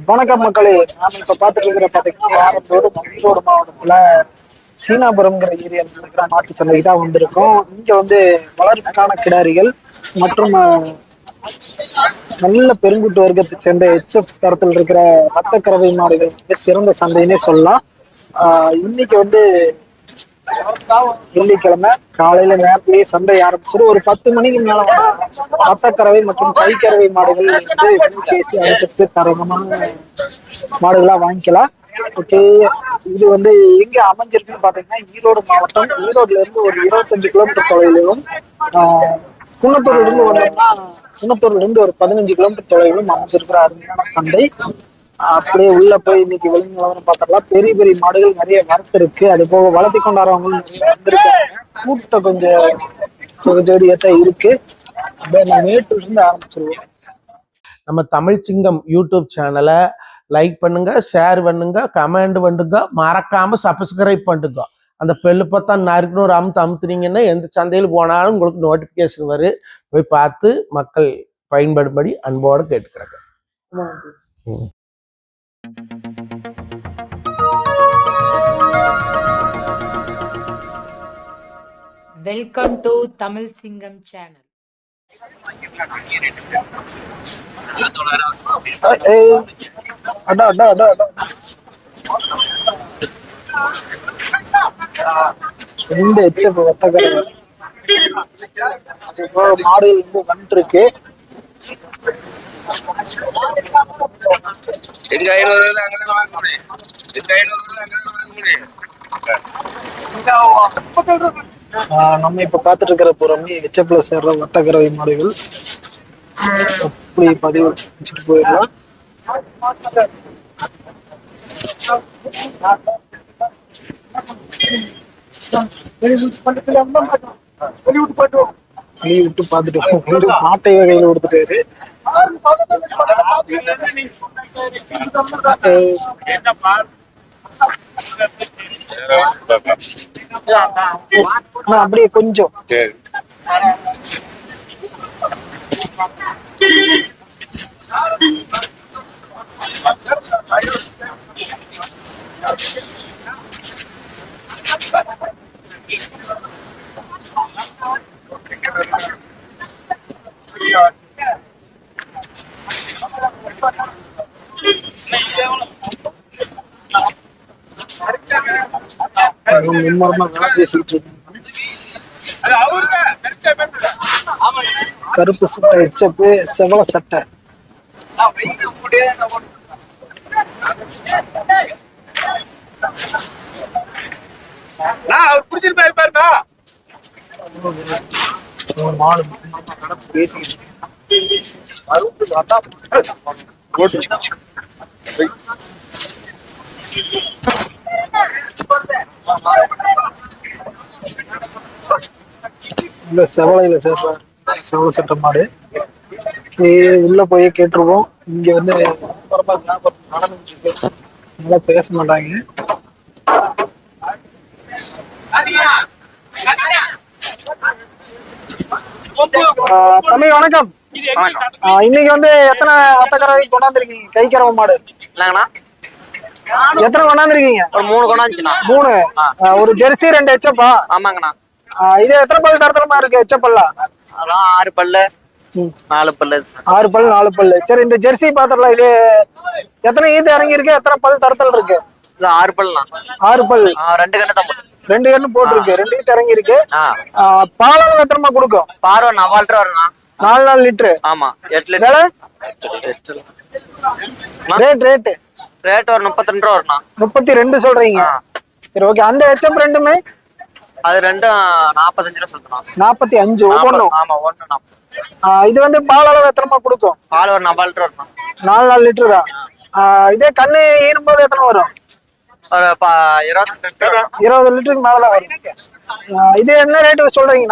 வணக்கம் மக்களே. நாம இப்ப பாத்துட்டு இருக்கிற பாத்தீங்கன்னா வாரந்தோறும் ஈரோடு மாவட்டத்துல சீனாபுரம்ங்கிற ஏரியாவில் இருக்கிற மாட்டு சந்தைக்கு தான் வந்திருக்கோம். இங்க வந்து வளர்ப்புக்கான கிடாரிகள் மற்றும் நல்ல பெருங்குட்டு வர்க்கத்தை சேர்ந்த எச்எஃப் தரத்தில் இருக்கிற ரத்த கறவை மாடுகள் சிறந்த சந்தைன்னே சொல்லலாம். இன்னைக்கு வந்து வெள்ளிக்கிழமை காலையில நேரத்திலேயே சந்தை ஆரம்பிச்சிடும். ஒரு 10 மணிக்கு மேல ரத்தக்கறவை மற்றும் கைக்கறவை மாடுகள் வந்து பேசி அனுசரிச்சு தரமான மாடுகளா வாங்கிக்கலாம். ஓகே, இது வந்து எங்க அமைஞ்சிருக்குன்னு பாத்தீங்கன்னா ஈரோடு மாவட்டம். ஈரோடுல இருந்து ஒரு 25 கிலோமீட்டர் தொலைவிலும், குன்னத்தூர்ல இருந்து வந்தோம்னா குன்னத்தூர்ல இருந்து ஒரு 15 கிலோமீட்டர் தொலைவிலும் அமைஞ்சிருக்கிற அருமையான சந்தை. அப்படியே உள்ள போய் இன்னைக்கு விலங்குகளும் பார்த்தரலாம். பெரிய பெரிய மாடுகள் நிறைய வரத்து இருக்கு. அது போக வளர்த்தி கொண்டாடுறவங்களும் நிறைய வந்திருக்காங்க. கூட்டம் கொஞ்சம் ஜோதியத்தான் இருக்கு. அப்படியே நம்ம மேட்டூர்ல இருந்து ஆரம்பிச்சிருவோம். நம்ம தமிழ் சிங்கம் யூடியூப் சேனலை லைக் பண்ணுங்க, ஷேர் பண்ணுங்க, கமெண்ட் பண்ணுங்க, மறக்காம சப்ஸ்கிரைப் பண்ணுங்க. அந்த பெல்லு பார்த்தா நறுக்குன்னு ஒரு அமுத்துனீங்கன்னா எந்த சந்தையில் போனாலும் உங்களுக்கு நோட்டிபிகேஷன் வரும். போய் பார்த்து மக்கள் பயன்படும்படி அன்போடு கேட்டுக்கிறாங்க. வெல்கம் டு தமிழ் சிங்கம் சேனல். இந்த எச்எஃப் வர்த்தகரை மாடுகள் வந்து வந்துருக்கு. நம்ம இப்ப பாத்துட்டு இருக்கிற புறமே எச்எஃப்ல சேர்ற வட்டக்கறவை மாடுகள். அப்படி பதிவு வச்சுட்டு போயிடலாம். வெளியே விட்டு பாத்துட்டு மாட்டை வகையில கொடுத்துட்டாரு. அப்படியே கொஞ்சம் கருப்பு சட்டை எச்சப்பு, செவல சட்டை. இல்ல செவலையில சேர்ப்பார் செவல சட்டை மாடு. உள்ள போய் கேட்டுருவோம். இங்க வந்து நல்லா பேச மாட்டாங்க. தம்பி வணக்கம். இன்னைக்கு வந்து எத்தனை வத்தக்கறவை கொண்டாந்துருக்கீங்க? கைக்கறவை மாடு எத்தனை கொண்டாந்துருக்கீங்க? ஒரு 3 கொண்டாந்துச்சுண்ணா. 3. ஒரு ஜெர்சி 2 எச்சப்பா? ஆமாங்கண்ணா. இது எத்தனை பல் தரத்தரமா இருக்கு எச்சப்பல்லாம்? 6 பல்லு 4 பல்லு. 6 பல் 4 பல்லு. சரி, இந்த ஜெர்சி பாத்திரலாம் இது எத்தனை ஈத்து இறங்கி இருக்கு? எத்தனை பல் தரத்தல் இருக்கு? 6 பல்லுண்ணா. 6 பல். 2 கண்ணு தான் போட்டு. 2 கண்ணு போட்டிருக்கு. 2 ஈத்து இறங்கி இருக்கு. பால் எத்தனை கொடுக்கும்? பாரு 4 லிட்டர் வரும்ண்ணா. 4 லிட்டரு. ஆமா 8 லிட்டர். ரேட் ஒரு 32 ரூபா வரும்ண்ணா. 32 சொல்றீங்க? சரி, ஓகே. அந்த எச்எம் ரெண்டுமே அது ரெண்டும் 45 ரூபா சொல்றோம். 45 ஒவ்வொன்றும்? ஆமா, ஒண்ணு. இது வந்து பால் அளவு எத்தனை கொடுக்கும்? பால் ஒரு 4 லிட்டர் வரும். 4 லிட்டர் தான். இதே கண்ணு ஈனும் போது எத்தனை வரும்? ஒரு 20 லிட்டருக்கு மேலதான் வரும். இது என்ன ரேட்டு சொல்றீங்க?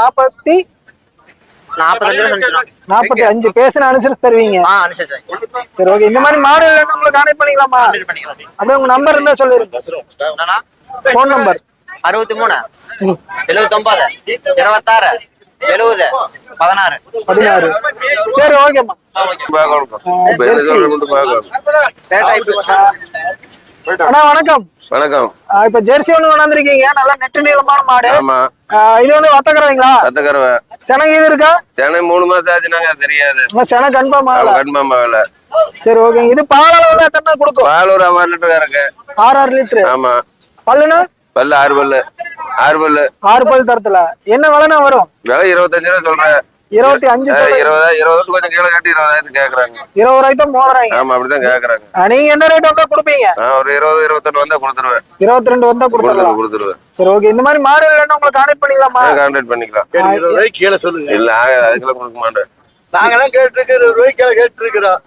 45 பேசுன அனுசரிச்சு தருவீங்க? சரி, ஓகே. இந்த மாதிரி மாடு இல்லைன்னா உங்களுக்கு கான்டாக்ட் பண்ணிக்கலாமா? அப்படியே உங்க நம்பர் இருந்தா சொல்லிருங்க. Phone number 63 79 26 70 16. சரி, ஓகேம்மா. ஜெர்சி. அண்ணா வணக்கம். வணக்கம். இப்ப ஜெர்சி ஒண்ணு கொண்டாந்துருக்கீங்க, நல்லா நெட்டு நீளமான மாடு. ஆமா. இது வந்து வத்தக்கறவைங்களா? வத்தக்கறவை. செனை இது இருக்கா? செனை 3 மாசம் ஆச்சுனாங்க, தெரியாது. செனை கன்ஃபார்ம் ஆகல. கன்ஃபார்ம் ஆகல. சரி ஓகே. இது பால் அளவுல எத்தனை கொடுக்கும்? பால் ஒரு 6 லிட்டர் இருக்கு. 6 லிட்டர். ஆமா. பல்லுனா? பல்லு 6 பல்லு. 6 பல்லு. 6 பல் தரத்துல என்ன விலைனா வரும்? விலை 25 ரூபா சொல்றேன். 25 20 கொஞ்சம் கீழே காட்டி 20,000 கேக்குறாங்க. 20 ரூபாய்க்கு தான் மோதுறாங்க. ஆமா, அப்படிதான் கேக்குறாங்க. நீங்க என்ன ரேட் வந்தா கொடுப்பீங்க? ஒரு 20 21 வந்தா கொடுத்துருவேன். 22 வந்தா கொடுத்துருவேன். சரி ஓகே. இந்த மாதிரி மாடு இல்லைன்னா உங்களுக்கு கான்டாக்ட் பண்ணிக்கலாமா? கான்டாக்ட் பண்ணிக்கலாம். 20 ரூபாய்க்கு கீழே சொல்லுங்க. இல்ல, அதுக்கெல்லாம் கொடுக்க மாட்டேன். நாங்க தான் கேட்டு 20 ரூபாய்க்கு கீழே கேட்டு இருக்கிறோம்.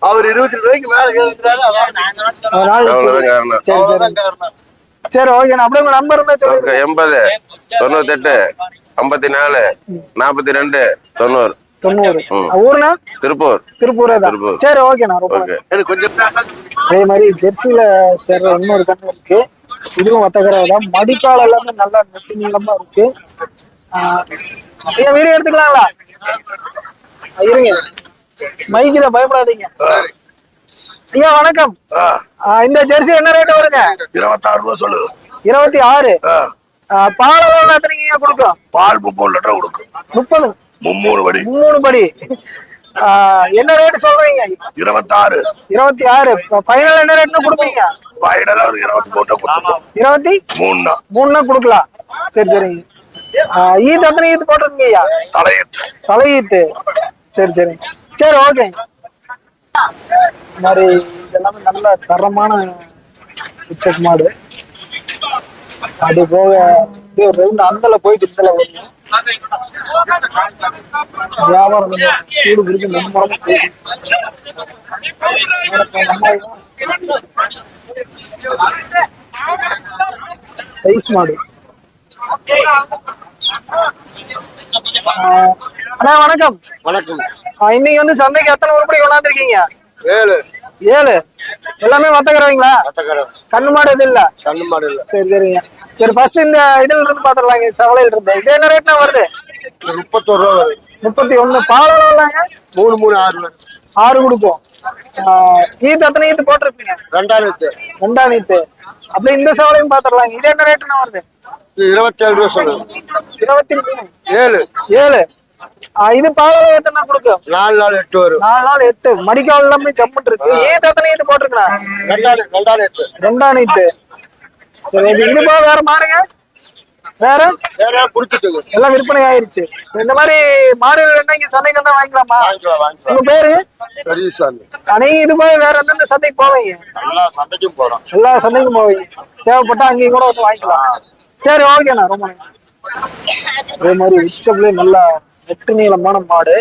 அவர் 22 ரூபாய்க்கு மேல கேட்கிறாரு. அவ்வளவுதான் காரணம். அவ்வளவுதான் காரணம். சரி ஓகே. அப்படியே உங்க நம்பர் இருந்தா சொல்லுங்க. 80 98 54 42 90. ஊர்னா? திருப்பூர். திருப்பூரே தான். சரி ஓகேண்ணா. கொஞ்சம் அதே மாதிரி ஜெர்சியில சேர்ற இன்னொரு கண்ணு இருக்கு. இதுவும் வத்தக்கறவை தான். மடிக்கால் எல்லாமே நல்லா நெட்டு நீளமா இருக்கு. ஐயா வீடியோ எடுத்துக்கலாங்களா? இருங்க, மைக்கில பயப்படாதீங்க. ஐயா வணக்கம். இந்த ஜெர்சி என்ன ரேட் வருங்க? 26 ரூபாய் சொல்லு. 26. பால் எவ்வளவு எத்தனைங்க கொடுக்கும்? பால் 30 லிட்டர் கொடுக்கும். 30. 3 படி. 3 படி. என்ன ரேட் சொல்றீங்க? 26. 26. ஃபைனல் என்ன ரேட்னு கொடுப்பீங்க? ஃபைனலா ஒரு 23 கொடுத்துருவோம். 23 கொடுக்கலாம். சரி சரிங்க. ஈத் எத்தனை ஈத் போட்டிருக்கீங்க ஐயா? தலையீத்து. சரி சரி. சரி ஓகே. மாதிரி இதெல்லாமே நல்ல தரமான உச்சக் மாடு. அது போக அப்படியே ஒரு ரவுண்ட் அந்தல போயிட்டு இந்தல வரணும். வியாபாரம் சூடு பிடிச்சி மும்முரமா சைஸ் மாடு. அண்ணா வணக்கம். வணக்கம். இன்னைக்கு வந்து சந்தைக்கு எத்தனை உருப்படி கொண்டாந்துருக்கீங்க? 7. எல்லாமே வத்தக்கறவைங்களா? கண்ணு மாடு இது இல்ல? கண்ணு மாடு இல்ல. சரி சரிங்க. சரி ஃபர்ஸ்ட் இந்த இதுல இருந்து பாத்துடலாங்க. சவலையில இருந்து இது என்ன ரேட்னா வருது? 31 ரூபா வருது. 31. பால் எவ்வளவுலாங்க? 3 3 6 6 கொடுக்கும். ஈத்து எத்தனை ஈத்து போட்டிருப்பீங்க? 2 ஈத்து. அப்படி இந்த சவலையும் பாத்துடலாங்க. இது என்ன ரேட்னா வருது? 27 ரூபா சொல்லுங்க. 23. 7. இது பால் எத்தனை கொடுக்கும்? 4 நாள் 8 வரும். 4 நாள் 8. மடிக்கால் எல்லாமே ஜம்முட்டு இருக்கு. ஈத்து எத்தனை ஈத்து போட்டிருக்கா? 2 ஈத்து. சரி இது போக வேற மாடுங்க? வேற குடுத்துட்டு எல்லாம் விற்பனை ஆயிருச்சு. இந்த மாதிரி மாடுகள் வேணா இங்க சந்தைக்கு தான் வாங்கிக்கலாமா? உங்க பேரு? பெரியசாமி. நீங்க இது போக வேற எந்தெந்த சந்தைக்கு போவீங்க? எல்லா சந்தைக்கும் போறோம். எல்லா சந்தைக்கும் போவீங்க. தேவைப்பட்டா அங்கேயும் கூட வந்து வாங்கிக்கலாம். சரி ஓகேண்ணா, ரொம்ப நன்றி. அதே மாதிரி உச்சப்புல நல்லா நெட்டு நீளமான மாடு.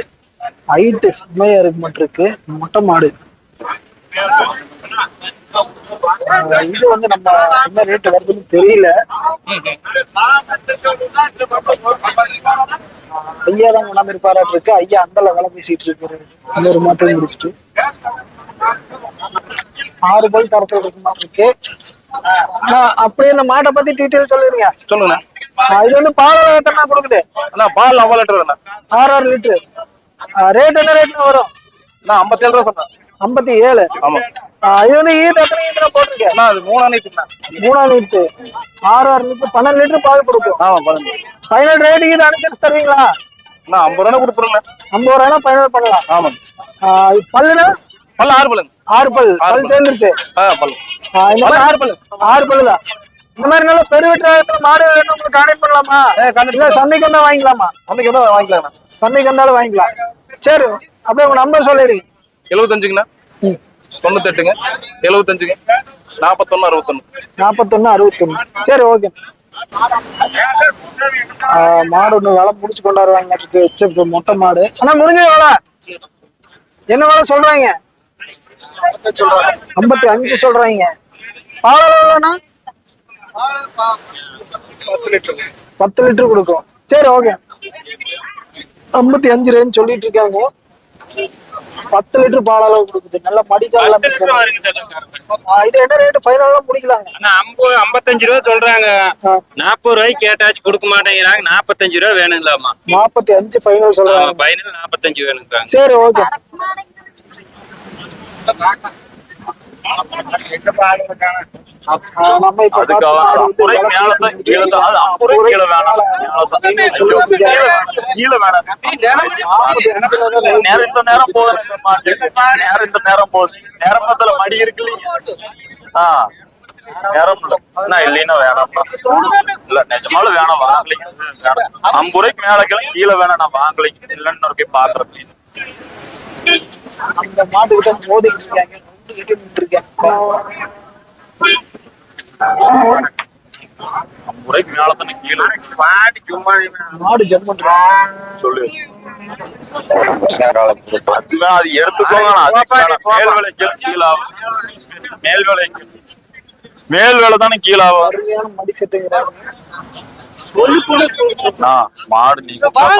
ஹைட்டு செம்மையா இருக்கு மட்டும் இருக்கு. மொட்டை மாடு. இது வந்து நம்ம என்ன ரேட் வருதுன்னு தெரியல. ஐயா தான் கொண்டாந்து இருப்பாராட்டு இருக்கு. ஐயா அந்தல வேலை பேசிட்டு இருக்காரு. அந்த ஒரு மாட்டையும் முடிச்சுட்டு 6 பல் தரத்துல இருக்க மாதிரி இருக்கு. அப்படியே இந்த மாட்டை பத்தி டீட்டெயில் சொல்லிருங்க. சொல்லுங்க. இது வந்து பால் எத்தனை கொடுக்குது? பால் 4 லிட்டர். 6 லிட்டர். ரேட் என்ன ரேட்னா வரும்? 57 ரூபா சொன்னேன். 57. ஆமா. இது வந்து ஈத் எத்தனை ஈத்துல போட்டிருக்கேன்? அது 3 ஈத்து. 3 ஈத்து. 6 லிட்டர் 12 லிட்டர் பால் கொடுக்கும். ஆமா, 12. ஃபைனல் ரேட் இது அனுசரிச்சு தருவீங்களா? 50 ரூபா கொடுத்துருங்க. 50 ரூபாய்னா ஃபைனல் பண்ணலாம். ஆமா. பல்லுனா? பல்லு 6 பல்லு. 6 பல். பல் சேர்ந்துருச்சு. பல்லு. இந்த மாதிரி 6 பல்லு. 6 பல்லு தான். இந்த மாதிரி நல்ல பெருவெற்ற மாடு வேணும் உங்களுக்கு கான்டாக்ட் பண்ணலாமா? இல்ல சந்தைக்கு வந்தா வாங்கிக்கலாமா? சந்தைக்கு வந்தா வாங்கிக்கலாம். சந்தைக்கு வந்தாலும் வாங்கிக்கலாம். சரி அப்படியே உங்க நம்பர் சொல்லிடுங்க. 75ங்கண்ணா. 98ங்க 75ங்க 41 61. 41 61. சரி ஓகே. மாடு ஒண்ணு வேலை முடிச்சு கொண்டாடுவாங்க. மொட்டை மாடு. ஆனா முடிஞ்ச வேலை என்ன வேலை சொல்றாங்க? 55 சொல்றாங்க. பால் எவ்வளவுனா? 10 லிட்டர் கொடுக்கும். சரி ஓகே. 55 ரேஞ்ச் சொல்லிட்டு இருக்காங்க. 10 லிட்டர் பால் அளவு கொடுக்குது. நல்ல மடிக்கால இது என்ன ரேட் ஃபைனலா முடிக்கலாங்க? 55 ரூபா சொல்றாங்க. 40 ரூபாய்க்கு கேட்டாச்சு கொடுக்க மாட்டேங்கிறாங்க. 45 ரூபா வேணுங்களாமா. 45 ஃபைனல் சொல்றாங்க. ஃபைனல் 45 வேணுங்கிறாங்க. சரி ஓகே. நம்ம இப்ப மடி இருக்கு இல்லைன்னா வேணாம். இல்ல நிஜமாலும் வேணாம், வாங்கலைங்க. 50 ரூபாய்க்கு மேல கீழே வேணாம், நான் வாங்கலைங்க. இல்லைன்னு போய் பாக்குறேன். அந்த மாட்டுக்கிட்ட மோதிக்கிட்டு இருக்காங்க. 50 ரூபாய்க்கு மேல தானே கீழே சும்மா மாடு ஜம்முன் சொல்லு. அது எடுத்துக்கோங்க. மேல் விலைக்கு கீழாகும். மேல் வேலை தானே கீழாகும். அருமையான மடி செட்டுங்கிறாங்க. மாடு நீங்க 50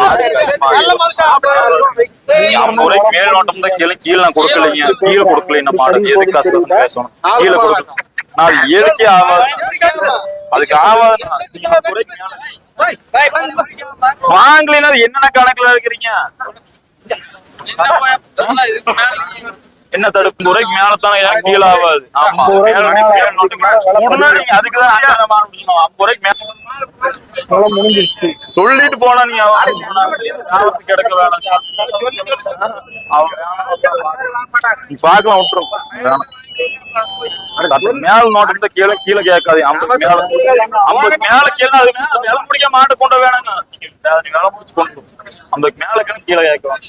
ரூபாய்க்கு மேல் நோட்டம் தான் கீழே நான் கொடுக்கலைங்க. கீழே கொடுக்கல மாடு எதுக்கு காசு பேசணும்? கீழே கொடுக்கல. நான் இயற்கை ஆகாது, அதுக்கு ஆகாது. வாங்கலின்னா என்னென்ன கணக்குல இருக்கிறீங்க? என்ன தடுப்பு? 50 ரூபாய்க்கு மேலத்தானே கீழே ஆகாது. ஆமா, அதுக்குதான் 50 ரூபாய்க்கு மேல முடிஞ்சிருச்சு சொல்லிட்டு போனா நீ கிடக்க வேணாம். பாக்கலாம் விட்டுரும். மேல நோட்டு கீழே கீழே கேட்காது. 50 மேல கீழே அது மேல முடிக்க மாட்டு கொண்டு வேணுங்க. வேலை முடிச்சு கொண்டு 50 மேல கீழே கேட்கலாம்.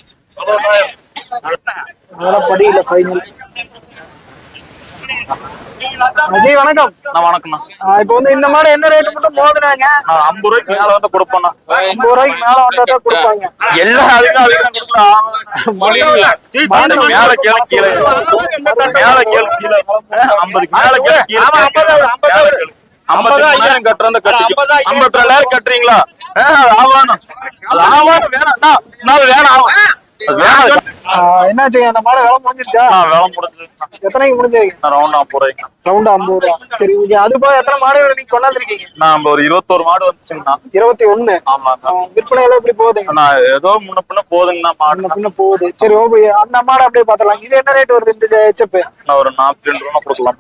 படியில ஃபைனல். அஜய் வணக்கம். வணக்கம்ண்ணா. இப்ப வந்து இந்த மாதிரி என்ன ரேட் மட்டும் மோதுனாங்க? 50 ரூபாய்க்கு மேல வந்து கொடுப்போம்ண்ணா. 50 ரூபாய்க்கு மேல வந்தாதான் கொடுப்பாங்க. எல்லாம் அதுதான் மேல கீழே கீழே மேல கீழே கீழே 50 மேல கீழே கீழே 50,000 கட்டுறத கட்டி 52,000 கட்டுறீங்களா? ஆவானும் வேணாம். என்னாச்சு அந்த மாடு வேலை முடிஞ்சிருச்சா? வேலை முடிஞ்சு. எத்தனைக்கு முடிஞ்சது? ரவுண்ட் 50 ரூபாய்க்கு. ரவுண்ட் 50 ரூபா. சரி ஓகே. அது போக எத்தனை மாடுகள் நீங்க கொண்டாந்துருக்கீங்க? நான் ஒரு 21 மாடு வந்துச்சுங்கண்ணா. 21. ஆமாங்க. விற்பனை எல்லாம் எப்படி போகுதுங்க? நான் ஏதோ முன்ன பின்ன போகுதுங்கண்ணா. மாடு பின்ன போகுது. சரி ஓகே. அந்த மாடு அப்படியே பாத்துலாம். இது என்ன ரேட் வருது இந்த ஹெச்எப்? நான் ஒரு 42 ரூபா கொடுக்கலாம்.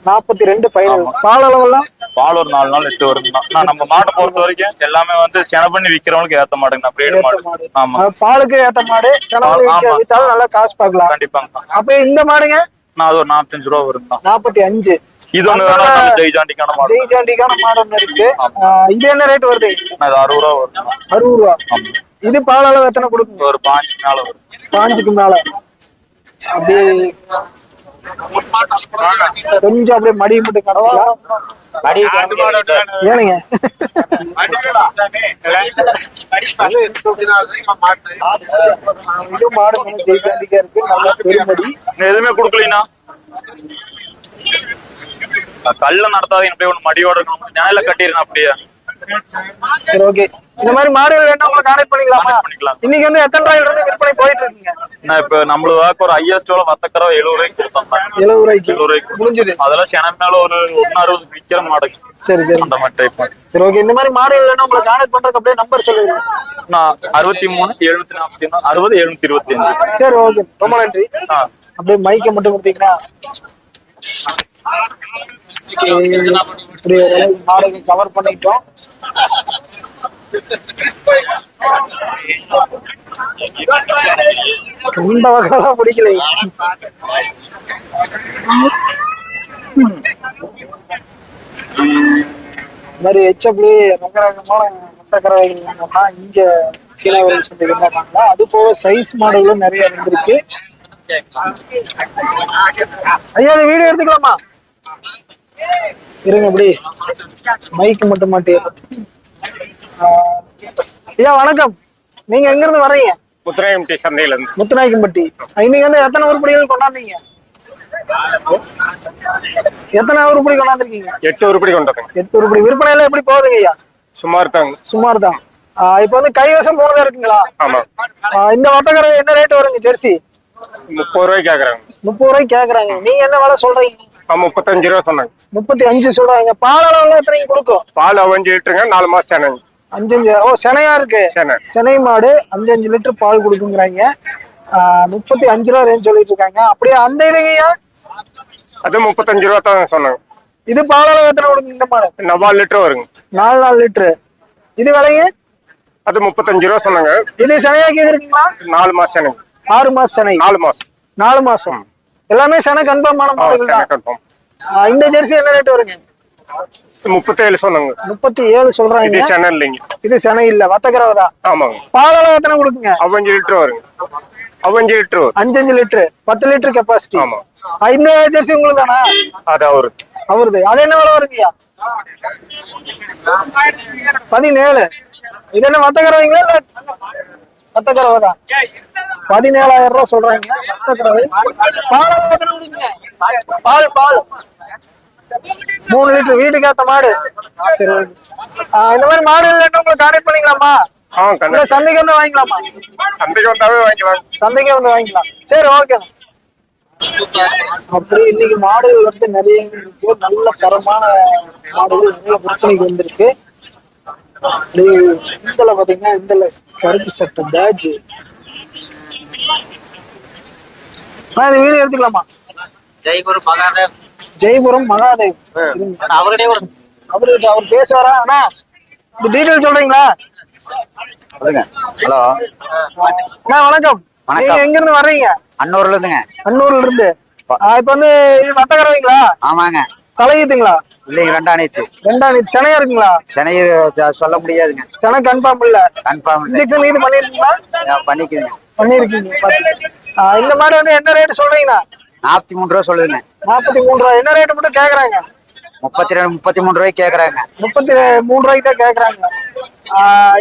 42 ஃபைனல். பால் அளவெல்லாம்? பால் ஒரு 4 நாள் 8 வருதுண்ணா. நம்ம மாட்டை பொறுத்த வரைக்கும் எல்லாமே வந்து சென பண்ணி விக்கிறவங்களுக்கு ஏத்த மாடுங்கண்ணா. பிரீடு மாடு. ஆமா, பாலுக்கு ஏத்த மாடு. வித்தாலும் நல்லா காசு பார்க்கலாம். கண்டிப்பாங்க. அப்ப இந்த மாடுங்க நான் அது ஒரு 45 ரூபா வருதுண்ணா. 45. இது ஒண்ணு ஜெய்சாண்டிக்கான மாடு. ஜெய்சாண்டிக்கான மாடு ஒண்ணு இருக்கு. இது என்ன ரேட் வருது? அது 60 ரூபா வருது. 60 ரூபா. இது பால் அளவு எத்தனை கொடுக்குங்க? ஒரு 5 மேல வரும். 5க்கு மேல. அப்படியே கொஞ்சம் அப்படியே மடி மட்டும் காமிச்சலாம். ஏனுங்க இது மாடு ஜெய்சாண்டிக்கா இருக்கு. நல்லா பெருமடி. எதுவுமே கொடுக்கலீங்கன்னா கல்ல நடத்தாத அப்படியே ஒண்ணு மடியோட நிலையில கட்டிருந்தேன் அப்படியே. சரி ஓகே. இந்த மாதிரி மாடுகள் வேணா உங்களை கான்டாக்ட் பண்ணிக்கலாமா? இன்னைக்கு வந்து எத்தனை ரூபாயில இருந்து விற்பனை போயிட்டு இருக்கீங்க? நான் இப்ப நம்மளுக்கு ஒரு ஹையஸ்ட் வத்தக்கரை 70 ரூபாய்க்கு கொடுத்தோம். 70 ரூபாய்க்கு முடிஞ்சது. அதெல்லாம் சென மேல ஒரு 160 விக்கிற மாடு. சரி சரி. அந்த மாதிரி டைப். சரி ஓகே. இந்த மாதிரி மாடுகள் வேணா உங்களை கான்டாக்ட் பண்றதுக்கு அப்படியே நம்பர் சொல்லுங்க. நான் 63 741 60 725. சரி ஓகே. ரொம்ப நன்றி. அப்படியே மைக்க மட்டும் கொடுத்தீங்கன்னா மாடுகள் கவர் பண்ணிட்டோம். இந்த வகைலாம் பிடிக்கல. இந்த மாதிரி எச்சப்ளி ரகரகமான முட்டைக்கறவைகள் இங்க சீனாவில் சந்தைகள். அது போக சைஸ் மாடுகளும் நிறைய இருந்திருக்கு. ஐயா அது வீடியோ எடுத்துக்கலாமா? இருங்க அப்படி மைக்கு மட்டும் மாட்டி. ஐயா வணக்கம். நீங்க எங்க இருந்து வர்றீங்க? முத்துராயம்பட்டி சந்தையில இருந்து. முத்துராயம்பட்டி. இன்னைக்கு வந்து எத்தனை உருப்படிகள் கொண்டாந்தீங்க? எத்தனை உருப்படி கொண்டாந்துருக்கீங்க? 8 உருப்படி கொண்டாந்தேன். 8 உருப்படி. விற்பனை எல்லாம் எப்படி போகுதுங்க ஐயா? சுமார் தாங்க. சுமார் தான். இப்ப வந்து கைவசம் 3 தான் இருக்குங்களா? ஆமா. இந்த வத்தக்கரை என்ன ரேட் வருங்க ஜெர்சி? 30 ரூபாய்க்கு கேக்குறாங்க. 30 ரூபாய்க்கு கேக்குறாங்க. நீங்க என்ன விலை சொல்றீங்க? 35 ரூபா சொன்னாங்க. 35 சொல்றாங்க. பால் அளவுல எத்தனை கொடுக்கும்? பால் 5 லிட்டருங்க, 4 மாசம் சேனைங்க. 5 ஓ செனையா இருக்கு. செனை மாடு 5 லிட்டர் பால் கொடுக்குங்கிறாங்க. 35 ரூபா ரேஞ்ச் சொல்லிட்டு இருக்காங்க. அப்படியே அந்த இதுங்கய்யா அது 35 ரூபா தான் சொன்னாங்க. இது பால் அளவு எத்தனை கொடுக்கும் இந்த மாடு? 4 லிட்டர் வருங்க. 4 லிட்டரு. இது விலைங்க? அது 35 ரூபா சொன்னாங்க. இது செனையா கேக்குறீங்களா? 4 மாசம் சேனைங்க. 6 மாசம் செனை. 4 மாசம். 4 மாசம். எல்லாமே செனை கன்ஃபார்ம் ஆன மாடுகள் தான். கன்ஃபார்ம். இந்த ஜெர்சி என்ன ரேட் வருங்க? 37 சொன்னாங்க. 37 சொல்றாங்க. இது செனை இல்லைங்க. இது செனை இல்ல, வத்தக்கறவை தான். ஆமாங்க. பால் அளவு எத்தனை கொடுக்குங்க? 5 லிட்டர் வருங்க. 5 லிட்டர் வரும். 5 லிட்டர் 10 லிட்டர் கெப்பாசிட்டி. ஆமா. இந்த ஜெர்சி உங்களுக்கு தானா? அது அவருது. அது என்ன விலை வருங்கய்யா? 17. இது என்ன வத்தக்கறவைங்களா இல்ல வத்தக்கறவை தான்? 17,000 ரூபாய் சொல்றாங்க வத்தக்கறவை. பால் அளவு எத்தனை கொடுக்குங்க? பால் 3 லிட்டர் வீட்டுக்கு ஏத்த மாடு. சரி ஓகே. இந்த மாதிரி மாடு இல்லைன்னா உங்களுக்கு கான்டாக்ட் பண்ணிக்கலாமா? இல்ல சந்தைக்கு வந்து வாங்கிக்கலாமா? சந்தைக்கு வந்தாவே வாங்கிக்கலாம். சந்தைக்கே வந்து வாங்கிக்கலாம். சரி ஓகே. அப்படி இன்னைக்கு மாடுகள் வந்து நிறைய இருக்கு. நல்ல தரமான மாடுகள் நிறைய விற்பனைக்கு வந்திருக்கு. அப்படி இந்தல பாத்தீங்கன்னா இந்தல கருப்பு சட்டை பேட்ஜ். இந்த வீடியோ எடுத்துக்கலாமா? ஜெய்புரம் மகாதேவ் அவர்கிட்ட அவர் பேசுவாரா? அண்ணா இந்த டீடைல் சொல்றீங்களா? ஹலோ அண்ணா வணக்கம். நீங்க எங்க இருந்து வர்றீங்க? அன்னூர்ல இருந்துங்க. அன்னூர்ல இருந்து. இப்ப வந்து இது வத்தக்கறவைங்களா? ஆமாங்க. தலையுதுங்களா? இல்லைங்க, ரெண்டாணிச்சு. ரெண்டாணிச்சு. செனையா இருக்குங்களா? சென்னையை சொல்ல முடியாதுங்க. செனை கன்ஃபார்ம் இல்ல. கன்ஃபார்ம் இல்ல. இன்ஜெக்ஷன் இது பண்ணிருக்கீங்களா? பண்ணிக்குதுங்க. பண்ணிருக்கீங்க. இந்த மாதிரி வந்து என்ன ரேட் சொல்றீங்கண்ணா? 43 ரூபா சொல்லுதுங்க. 43 ரூபா. என்ன ரேட் மட்டும் கேக்குறாங்க? 33 ரூபாய்க்கு கேக்குறாங்க. 33 ரூபாய்க்கு தான் கேக்குறாங்க.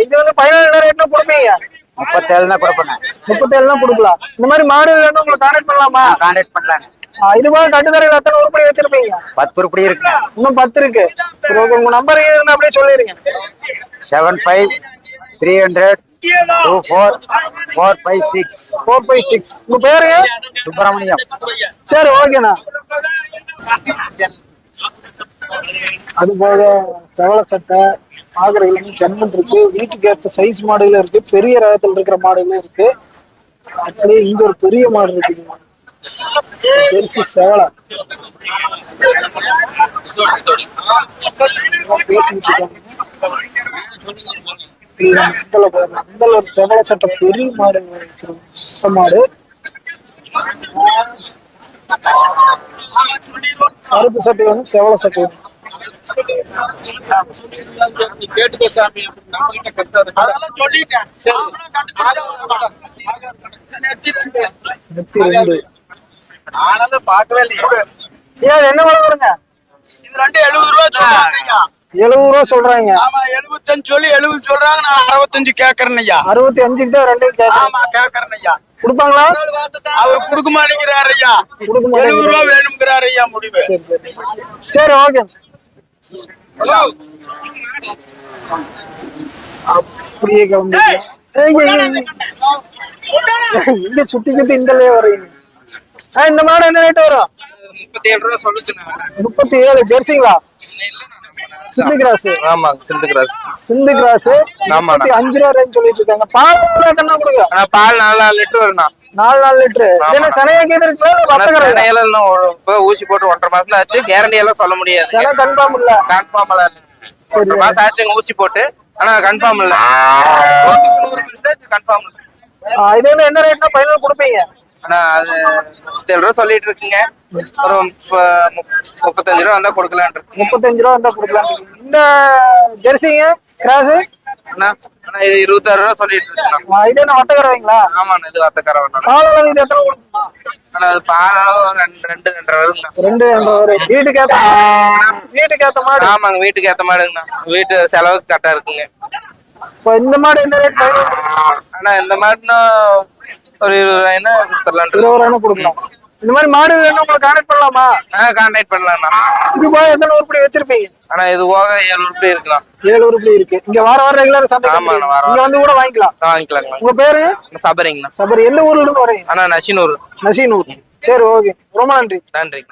இது வந்து ஃபைனல் என்ன ரேட்னா கொடுப்பீங்க? 37 தான் கொடுப்பேங்க. 37 தான் கொடுக்கலாம். இந்த மாதிரி மாடு இல்லைன்னா உங்களுக்கு கான்டாக்ட் பண்ணலாமா? கான்டாக்ட் பண்ணலாங்க. இது போல கட்டுத்தரையில் எத்தனை உருப்படி வச்சிருப்பீங்க? 10 உருப்படி இருக்குங்க. இன்னும் 10 இருக்கு. சரி ஓகே. உங்க நம்பர் இருந்தா அப்படியே சொல்லிருங்க. 75-300-24-456. 456. உங்க பேருங்க? சுப்பிரமணியம். சரி ஓகேண்ணா. அது போல செவல சட்டை ஆகரவிலும் ஜன்மன் இருக்கு. வீட்டுக்கு ஏற்ற சைஸ் மாடுகளும் இருக்கு. பெரிய ரகத்தில் இருக்கிற மாடுகளும் இருக்கு. அப்படியே இங்க ஒரு பெரிய மாடு இருக்குது. ஜெர்சி செவல பேசிக்கிட்டு இருக்காங்க. இந்த ஒரு செவல சட்டை பெரிய மாடு வச்சிருக்கோம். மாடு கருப்பு சட்டை வந்து செவல சட்டை கேட்டுக்கோ சாமி. பாக்கவே இல்லையா? என்ன விலை வருங்க? 70 ரூபா சொல்றாங்க. 75 சொல்லி 70 சொல்றாங்க. நான் 65 கேக்குறேன் ஐயா. 65க்கு தான் ரெண்டையும் கேக்குறேன் ஐயா. கொடுப்பாங்களா? அவர் கொடுக்க மாட்டேங்கிறாரு ஐயா. 70 ரூபா வேணும்ங்கிறாரு ஐயா. முடிவு. சரி ஓகே. அப்படியே கிளம்பி இங்க சுத்தி இந்தலே வரீங்க. இந்த மாடு என்ன ரேட் வரும்? 37 ரூபா சொல்லுச்சு. 37. ஜெர்சிங்களா? சிந்து கிராஸ். ஆமா, சிந்து கிராஸ். சிந்து கிராஸ். 35 ரூபா ரேஞ்ச் சொல்லிட்டு இருக்காங்க. பால் எத்தனை கொடுங்க? பால் 4 லிட்டர் வரும்ண்ணா. 4 லிட்டர். என்ன சனையா கேக்குறீங்களா? ஊசி போட்டு 1.5 மாசத்துல ஆச்சு. கேரண்டி எல்லாம் சொல்ல முடியாது. செனை கன்ஃபார்ம் இல்ல. கன்ஃபார்ம் இல்ல. சரி. 1 மாசம் ஆச்சுங்க ஊசி போட்டு. ஆனா கன்ஃபார்ம் இல்ல. கன்ஃபார்ம் இல்ல. இது என்ன ரேட்னா ஃபைனல் கொடுப்பீங்க? ஆனா அது 7 ரூபா சொல்லிட்டு இருக்குங்க. ஒரு 35 ரூபா வந்தா கொடுக்கலான். 35 ரூபா வந்தா கொடுக்கலாம். இந்த ஜெர்சிங்க கிராஸ் அண்ணா 26 ரூபா சொல்லிட்டு இருக்கேன். இது என்ன வத்தக்கறவைங்களா? ஆமாண்ணா, இது வத்தக்கறவை. பால் அளவு இது எத்தனை கொடுக்கும்? ஆனா அது பால் அளவு 2.5 வருங்கண்ணா. 2 வரும். வீட்டுக்கு ஏத்த மாடு. ஆமாங்க, வீட்டுக்கு ஏத்த மாடுங்கண்ணா. வீட்டு செலவுக்கு கரெக்டா இருக்குங்க. இப்போ இந்த மாடு என்ன ரேட்? ஆனா இந்த மாடுனா ஒரு 20 ரூபாய்னா கொடுத்துடலாம். 20 ரூபாய்னா கொடுக்கலாம். இந்த மாதிரி மாடு வேணும் உங்களை கான்டாக்ட் பண்ணலாமா? கான்டாக்ட் பண்ணலாம்ண்ணா. இது போக எத்தனை உருப்படி வச்சிருப்பீங்க? ஆனா இது போக 7 உருப்படி இருக்கலாம். 7 உருப்படி இருக்கு. இங்க வாரம் ரெகுலர் சந்தை. இங்க வந்து கூட வாங்கிக்கலாம். வாங்கிக்கலாங்களா? உங்க பேரு? சபரிங்கண்ணா. சபரி. எந்த ஊர்ல இருந்து வரீங்க? ஆனா நசினூர். நசீனூர். சரி, ஓகே, ரொம்ப நன்றி. நன்றி.